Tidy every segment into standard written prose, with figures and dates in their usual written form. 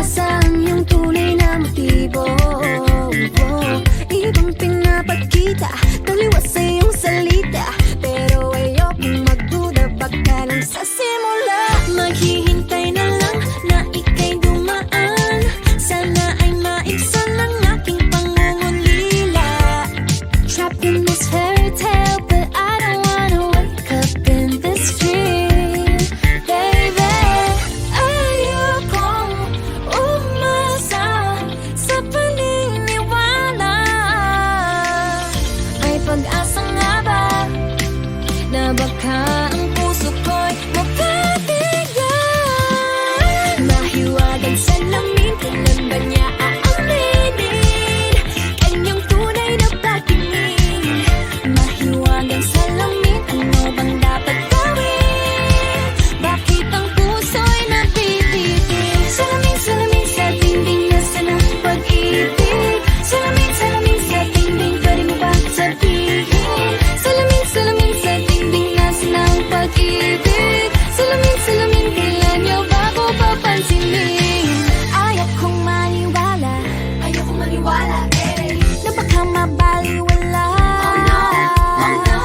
pag-asa ang iyong tunay na motibo. Ibang pinapakita, taliwas sa iyong salita, pero ayokong magduda, baka lang sa simula. Maghihintay na lang na ika'y dumaan, sana ay maibsan ang aking pangungulila. Trapped in this fairy tale, but I don't wanna wake up in this dream, baby. Ayokong umasa sa paniniwala. May pag-asa nga ba na baka ang puso ko'y mapabigyan? Mahiwagang salamin, kailan ba niya aaminin kanyang tunay na patingin? Mahiwagang salamin, ano bang dapat gawin? Bakit ang puso'y napipitig? Salamin, salamin sa dingding, nasa ng pag-ibig. Salamin, salamin sa dingding, pwede mo ba sabihin? Salamin, salamin sa dingding, nasa ng pag-ibig. Salamin, salamin, kailan niyo ba ako papansinin? Ayokong maniwala, na baka mabaliwala. Oh no,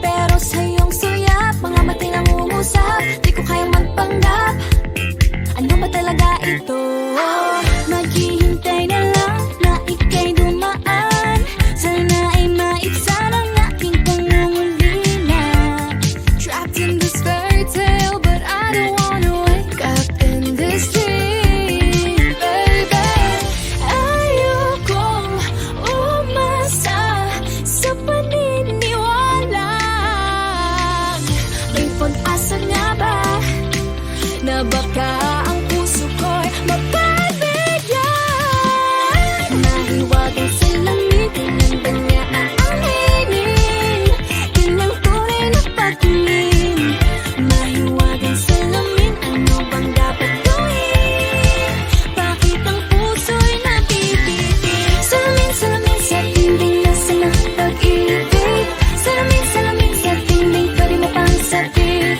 pero sa iyong suya, mga matay lang umusap, di ko kayang magpanggap. Ano ba talaga ito? Maghihintay na lang na ika'y dumaan, sana ay maibsan ang aking pangungulila. Trapped in this fairy tale, but I don't wanna wake up in this dream, baby. Ayokong umasa sa paniniwala. May pag-asa nga ba na baka ang puso ko'y mapabigyan? Mahiwagang salamin, kailan ba niya aaminin kanyang tunay na patingin? Mahiwagang salamin, ano bang dapat gawin? Bakit ang puso'y napipitig? Salamin, salamin sa dingding, nasa ng pag-ibig. Salamin, salamin sa dingding, pwede mo pang sabihin?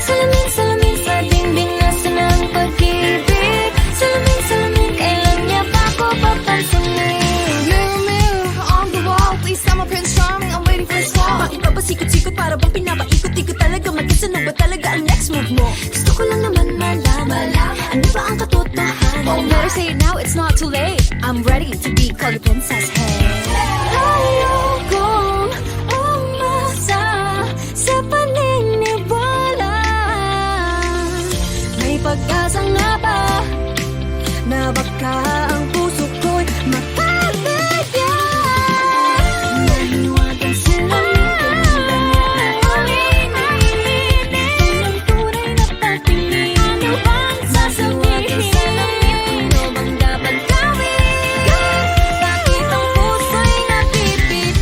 Salamin, salamin sa dingding, nasa ng pag-ibig. Salamin, salamin, kailan niya ba ako papansinin? Mirror, mirror on the wall, please tell my Prince Charming I'm waiting for his call. Bakit ba pasikot-sikot, para bang pinapaikot-ikot talaga? Mag-isa ba talaga ang next move mo? Gusto ko lang naman malaman, ano ba ang katotohanan? Oh, better say it now, it's not too late. I'm ready to be called a princess, hey. Ayokong umasa sa paniniwala. May pag-asa nga ba na baka ang puso ko'y mapabigyan? Mahiwagang salamin, kailan ba niya aaminin kanyang tunay na patingin? Ano bang sasabihin? Ano bang dapat gawin? Bakit ang puso'y napipitig?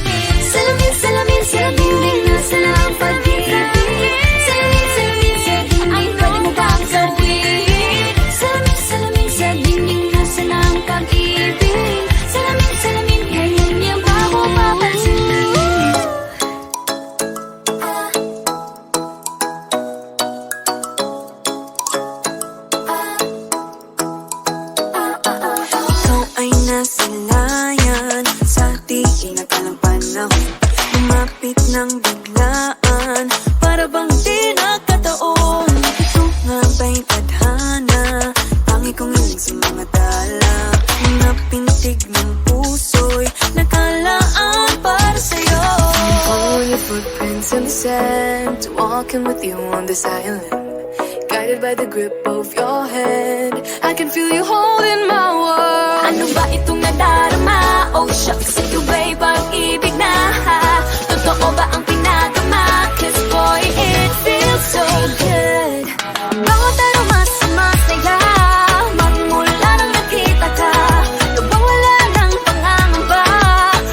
Salamin, salamin sa dingding, nasa ng pag-ibig. Salamin, salamin sa dingding, pwede mo bang sabihin? Salamin, salamin sa dingding, nasa ng pag-ibig. Salamin, salamin, kailan niya ba ako papansinin? Ikaw ay nasilayan sa di inakalang panahon. Lumapit ng biglaan, para bang di nakataon. Ito nga ba'y tadhana, pangi kong hiling sa mga dala. Mga pintig ng puso'y nakalaan para sa'yo. Follow your footprints in the sand, walking with you on this island, guided by the grip of your hand. I can feel you holding my world. Ano ba itong nadarama? Oh shucks, ito ba'y pag-ibig na? Totoo ba ang pinagama? 'Cause boy, it feels so good. Bawat aroma sumasaya, magmula nang nakita ka. Lubang wala ng pangangamba,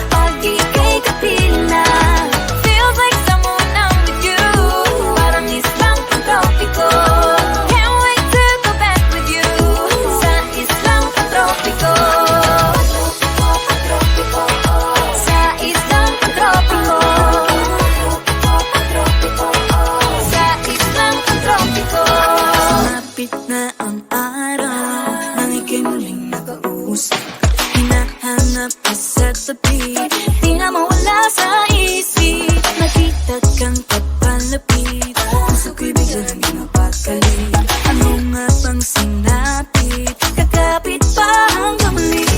pag ika'y kapiling na. Feels like someone I'm with you, parang islang pagkopiko. Can't wait to go back with you, sa islang pagtropiko. sa beat, di na mawala sa isip. Nakita kang papalapit, puso ko'y bigla nang napakalit. Ano nga bang sinapit, kakapit pa hanggang muli.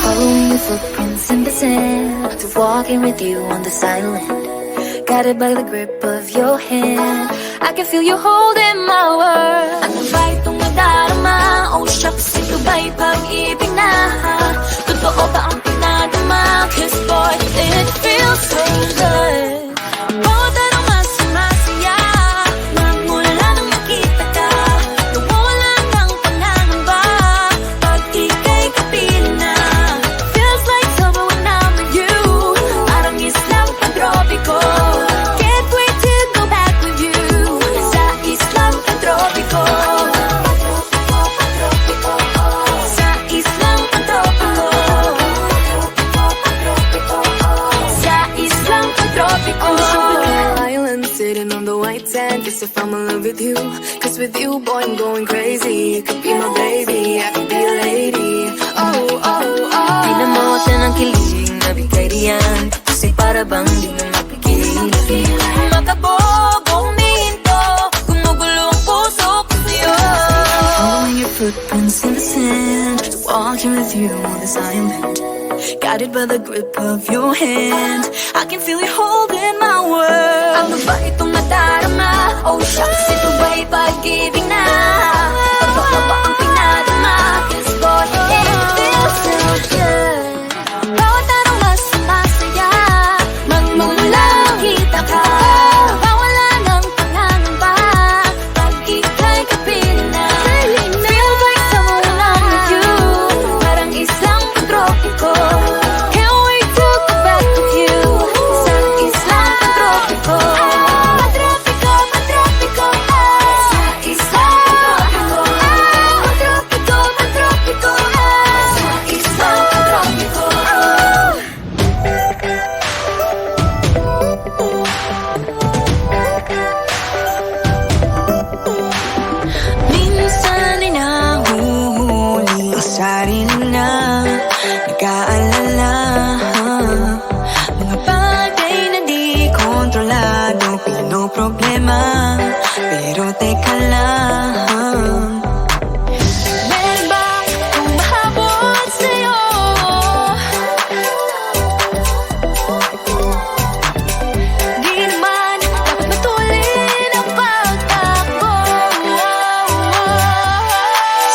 Following your footprints in the sand, to walking with you on the silent, guided by the grip of your hand. I can feel you holding my world. Ano ba itong nadarama? Oh shucks, ito ba'y pag-ibig na? Totoo ba ang pinadama? 'Cause boy, it feels so good. Bawat araw mas masaya, magmula nang makita ka. Nawawala ng pangangamba, pag ika'y kapiling na. Feels like summer when I'm with you, parang islang pantropiko. Can't wait to go back with you, sa islang pantropiko. Sa islang pantropiko. Sa islang pantropiko. On the tropical island, sitting on the white sand. Guess if I'm in love with you, 'cause with you, boy, I'm going crazy. You could be my baby, I could be a lady. Oh, oh, oh. Di na mawala ng kilig na bigay diyan, kasi para bang di na mapigil. Makabobo, humihinto, gumugulo ang puso ko sa'yo. Following your footprints in the sand, walking with you on this island, guided by the grip of your hand. I can feel you holding my world. Ano ba itong nadarama? Oh shucks, ito ba'y pag-ibig na? Totoo ba ang pinadama? 'Cause boy, it feels so good. Bawat araw mas masaya, magmumula kita ka. Nawawala ng pangangamba, pag ika'y kapiling na. Feels like summer when I'm with you, parang islang pantropiko. Can't wait to go back with you, sa islang pantropiko. Pantropiko, pantropiko, sa islang pantropiko. Pantropiko, pantropiko, sa islang pantropiko. Minsan ay nahuhuli ang sarili na nag-aalala. Mga bagay na di kontrolado, pinoproblema, pero teka lang. Meron bang humahabol sa'yo? Di naman dapat matulin ang pagtakbo.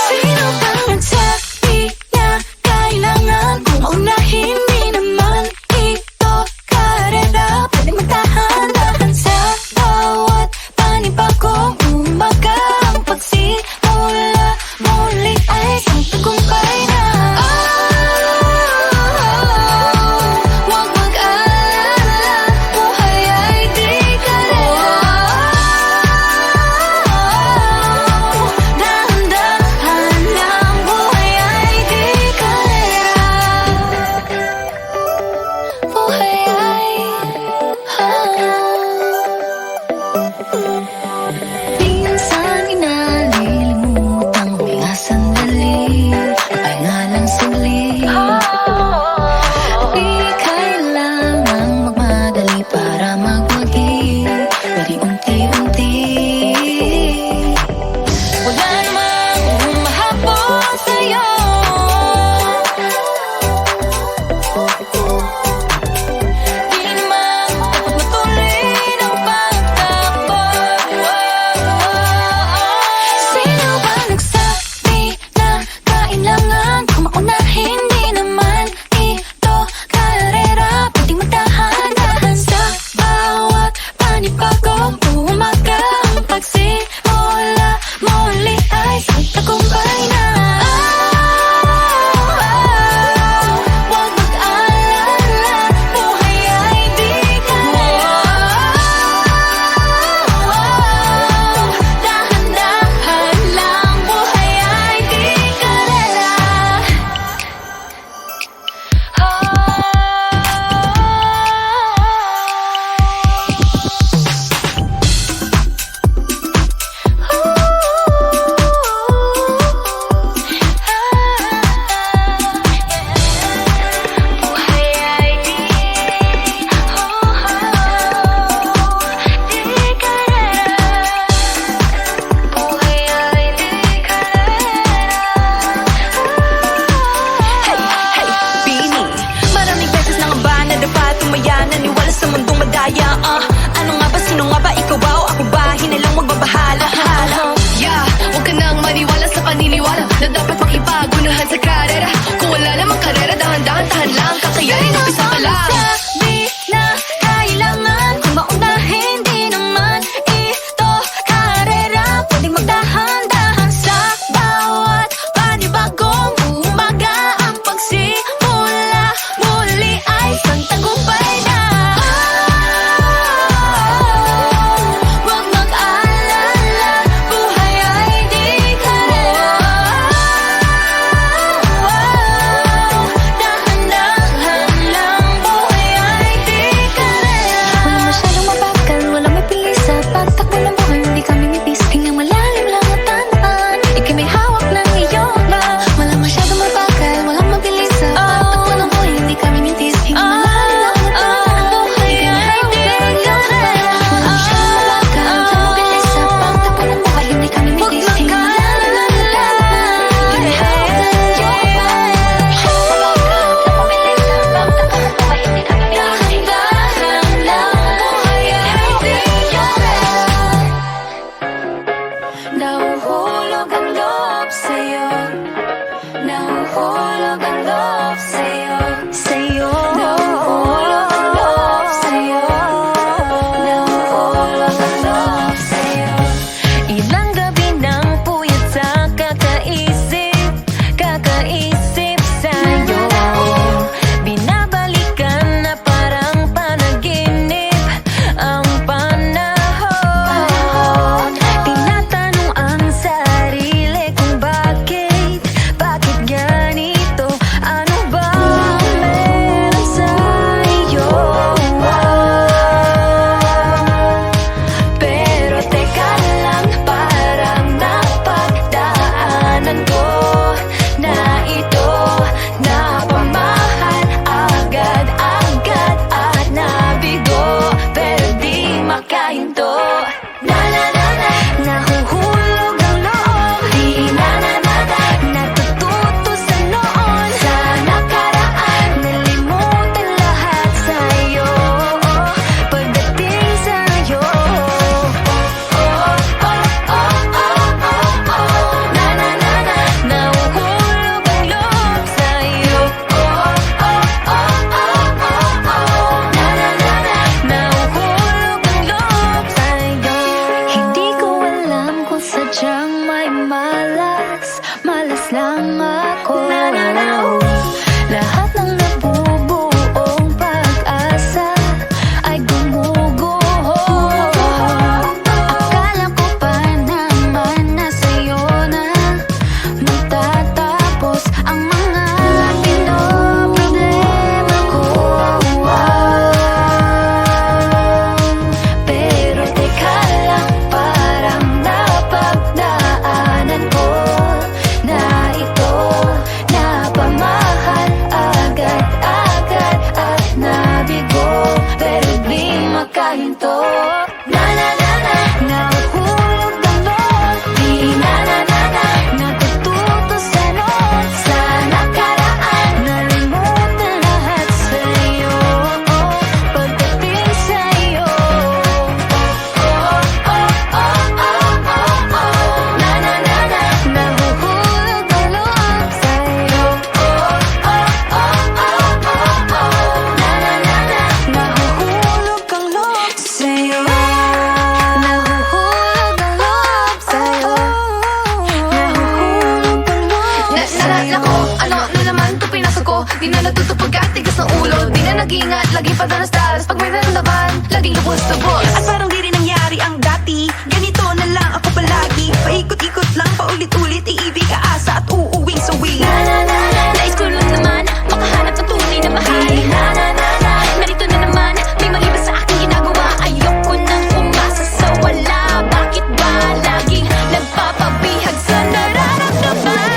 Sino bang nagsabi na kailangan kong maunahin? Di naman ito karera, pwede magtahan-tahan sa bawat panibagong umaga. Ang pagsimula muli ay isang tagumpay na. Huwag mag-alala, buhay ay di karera. Dahan-dahan lang, buhay ay di karera. kaya Ano nga ba, sino nga ba, ikaw ba o ako ba? Hinalang magbabahala Yeah, huwag ka nang maniwala sa paniniwala Na dapat makipagunahan sa karera Kung wala namang karera, dahan-dahan, tahan lang Kakayanin, umpisa pa lang Sabi na kailangan kung maunahin, di naman ito karera. Pwedeng magdahan-dahan sa bawat panibagong umaga. Ang pagsimula muli ay isang tagumpay na. Huwag mag-alala, buhay ay di karera. Dahan-dahan lang, buhay ay di karera. Wala masyadong mabagal, wala may pilis sa pagtakbo ng buhay. Hindi kami nipis, hingang malalim lang at tamaan. Ika'y may hawak ng iyong ba. Wala masyadong mabagal, walang mabilis sa pagtakbo ng buhay. Hindi kami nipis, hingang malalim lang at tamaan. Buhay ay di karera. Wala masyadong mabagal, walang mabilis sa pagtakbo ng buhay. Hindi kami nipis, hingang malalim lang at tamaan. Ika'y may hawak ng iyong ba. Walang mabilis sa pagtakbo ng buhay. Hindi kami nipis, dahan-dahan lang. Buhay ay di karera. Nahuhulog ang loob sa'yo. Nahuhulog ang loob sa'yo. Nahuhulog ang loob sa'yo. Nahuhulog ang loob sa'yo. Ilang gabi ng puyat sa kakaisip sa'yo. Binabalikan na parang panaginip ang panahon. Tinatanong ang sarili kung bakit ganito? Ano ba ang meron sa'yo? Pero teka lang, parang napagdaanan ko na ito. Napamahal agad-agad at nabigo, pero di makahinto. Nahuhulog ang loob, di natututo sa noon, sa nakaraan. Nalimutan lahat sa'yo, pagdating sa'yo. Nahuhulog ang loob sa'yo. Nahuhulog ang loob sa'yo. Hindi ko alam kung sadyang may malas lang ako. Lahat ng nabubuong pag-asa ay gumuguho. Akala ko pa naman na sa'yo na magtatapos ang mga pinoproblema ko. Pero teka lang, parang napagdaanan ko na ito. Napamahal agad-agad at nabigo, pero di makahinto. Nahuhulog ang loob, di natututo sa noon, sa nakaraan. Nalimutan lahat sa'yo, pagdating sa'yo. Nahuhulog ang loob sa'yo. Nahuhulog ang loob sa'yo. Nahuhulog ang loob sa'yo. Nahuhulog ang loob sa'yo. Nako, ano na naman ito pinasok ko Di na natuto pagkatigas ng ulo Di na nag-ingat, lagi pa danas-danas Pag may naramdaman, laging lubos-lubos At parang di rin nangyari ang dati Ganito na lang ako palagi Paikot-ikot lang, paulit-ulit Iibig, aasa at uuwing sawi. Nais ko lang naman makahanap ng tunay na mahal. Narito na naman, may mali ba sa aking ginagawa? Ayoko nang umasa sa wala. Bakit ba laging nagpapabihag sa nararamdaman?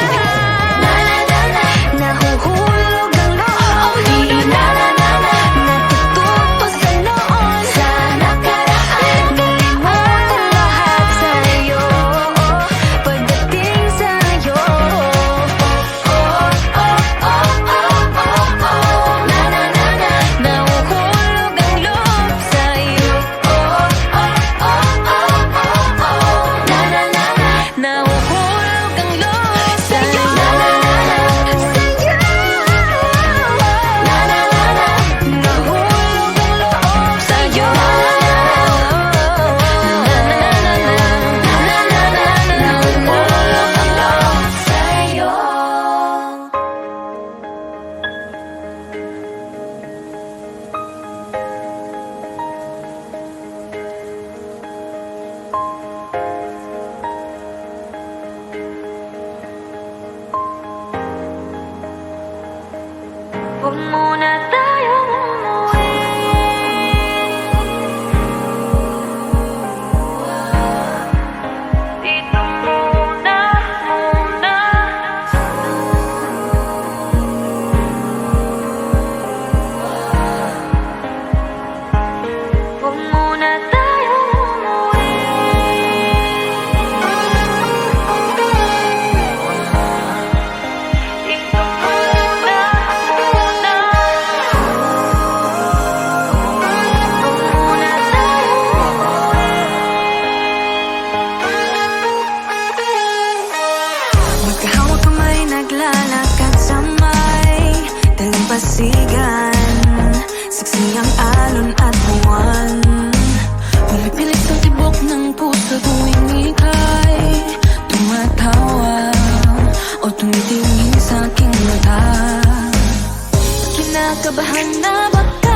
Nahuhulog ang loob, di natututo sa noon, sa nakaraan. Nalimutan lahat sa'yo, pagdating sa'yo. Huwag muna tayong umuwi. Dito muna, muna. Huwag muna tayong umuwi. Dito muna, muna. Huwag muna tayong umuwi. Magkahawak kamay, naglalakad sa may dalampasigan. Saksi ang alon at buwan. Pumipilit sa tibok ng puso tuwing ika'y tumatawa o tumitingin sa aking mata. Kinakabahan na baka